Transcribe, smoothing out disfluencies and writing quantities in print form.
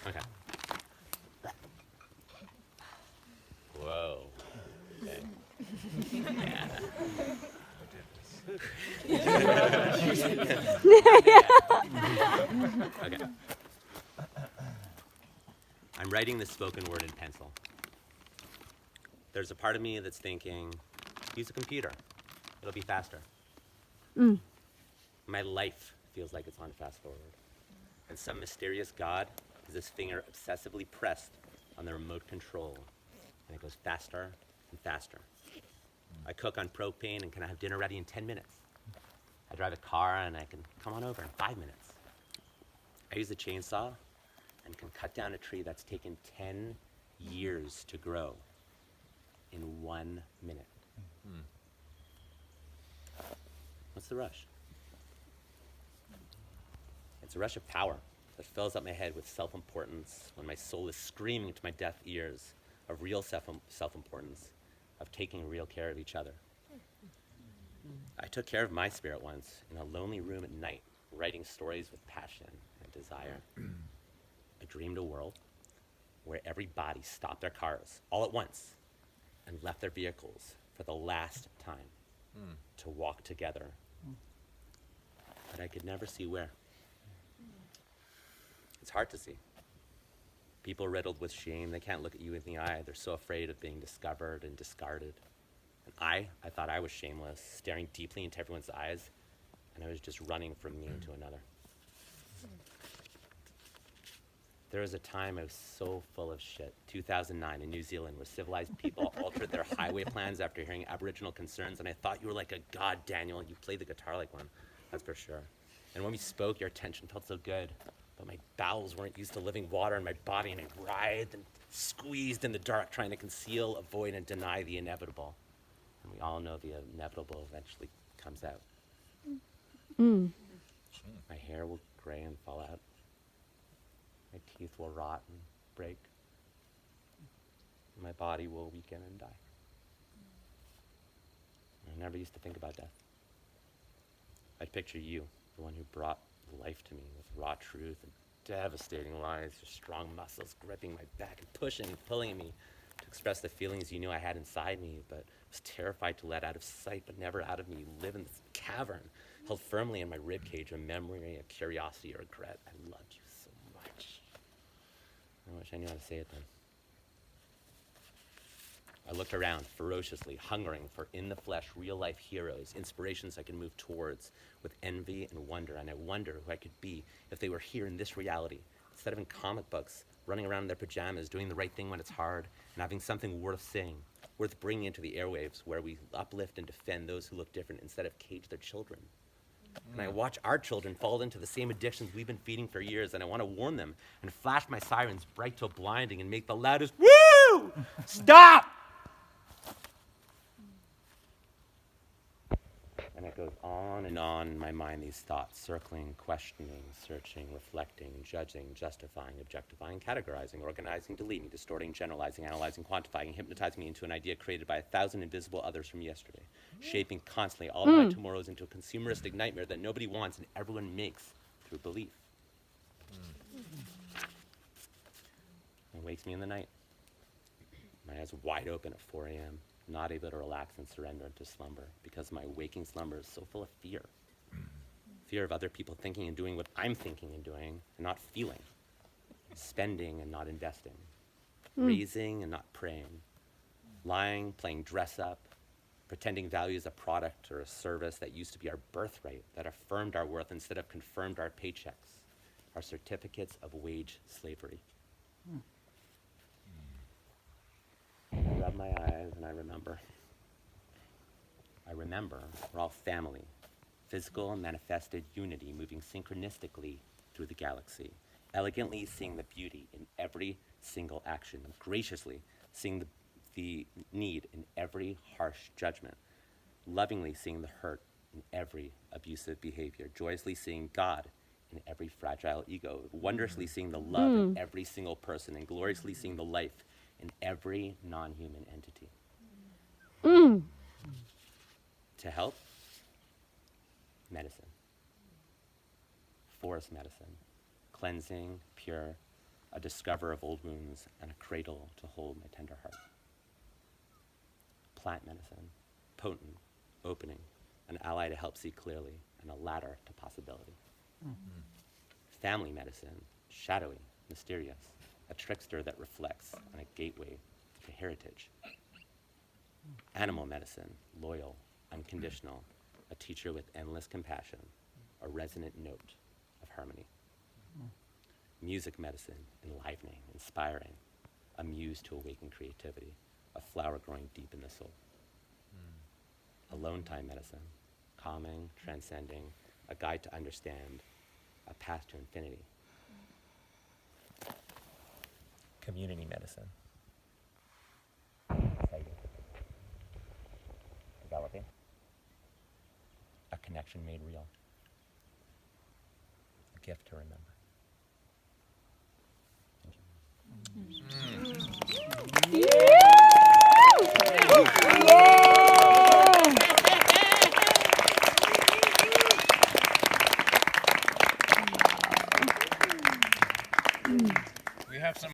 Okay. Whoa. Okay. Okay. I'm writing this spoken word in pencil. There's a part of me that's thinking, use a computer. It'll be faster. My life feels like it's on fast forward. And some mysterious God has his finger obsessively pressed on the remote control. And it goes faster and faster. I cook on propane and can have dinner ready in 10 minutes. I drive a car and I can come on over in 5 minutes. I use a chainsaw and can cut down a tree that's taken 10 years to grow in 1 minute. What's the rush? It's a rush of power that fills up my head with self-importance when my soul is screaming to my deaf ears of real self-importance, of taking real care of each other. I took care of my spirit once in a lonely room at night, writing stories with passion and desire. I dreamed a world where everybody stopped their cars all at once and left their vehicles for the last time to walk together. But I could never see where. It's hard to see. People riddled with shame, they can't look at you in the eye. They're so afraid of being discovered and discarded. And I thought I was shameless, staring deeply into everyone's eyes, and I was just running from me into another. There was a time I was so full of shit. 2009 in New Zealand, where civilized people altered their highway plans after hearing Aboriginal concerns, and I thought you were like a god, Daniel. You played the guitar like one, that's for sure. And when we spoke, your attention felt so good, but my bowels weren't used to living water in my body, and I writhed and squeezed in the dark, trying to conceal, avoid, and deny the inevitable. And we all know the inevitable eventually comes out. My hair will gray and fall out. My teeth will rot and break. My body will weaken and die. I never used to think about death. I'd picture you, the one who brought life to me with raw truth and devastating lies, your strong muscles gripping my back and pushing and pulling at me to express the feelings you knew I had inside me, but was terrified to let out of sight, but never out of me. You live in this cavern, held firmly in my ribcage, a memory, a curiosity, a regret. I loved you so much. I wish I knew how to say it then. I looked around ferociously, hungering for in-the-flesh, real-life heroes, inspirations I could move towards with envy and wonder, and I wonder who I could be if they were here in this reality, instead of in comic books, running around in their pajamas, doing the right thing when it's hard, and having something worth saying, worth bringing into the airwaves, where we uplift and defend those who look different instead of cage their children. And I watch our children fall into the same addictions we've been feeding for years, and I want to warn them and flash my sirens bright till blinding and make the loudest, woo! Stop! And it goes on in my mind, these thoughts, circling, questioning, searching, reflecting, judging, justifying, objectifying, categorizing, organizing, deleting, distorting, generalizing, analyzing, quantifying, hypnotizing me into an idea created by 1,000 invisible others from yesterday, shaping constantly all of my tomorrows into a consumeristic nightmare that nobody wants and everyone makes through belief. It wakes me in the night. My eyes wide open at 4 a.m., not able to relax and surrender into slumber because my waking slumber is so full of fear. Fear of other people thinking and doing what I'm thinking and doing and not feeling. Spending and not investing. Raising and not praying. Lying, playing dress up, pretending value is a product or a service that used to be our birthright, that affirmed our worth instead of confirmed our paychecks, our certificates of wage slavery. I rub my eyes and I remember. We're all family. Physical and manifested unity moving synchronistically through the galaxy. Elegantly seeing the beauty in every single action. Graciously seeing the need in every harsh judgment. Lovingly seeing the hurt in every abusive behavior. Joyously seeing God in every fragile ego. Wondrously seeing the love in every single person. And gloriously seeing the life in every non-human entity. To help, medicine. Forest medicine. Cleansing, pure, a discoverer of old wounds and a cradle to hold my tender heart. Plant medicine, potent, opening, an ally to help see clearly, and a ladder to possibility. Family medicine, shadowy, mysterious, a trickster that reflects, and a gateway to heritage. Animal medicine, loyal, unconditional, a teacher with endless compassion, a resonant note of harmony. Music medicine, enlivening, inspiring, a muse to awaken creativity, a flower growing deep in the soul. Alone time medicine, calming, transcending, a guide to understand, a path to infinity. Community medicine. Exciting. Developing. A connection made real. A gift to remember. We have some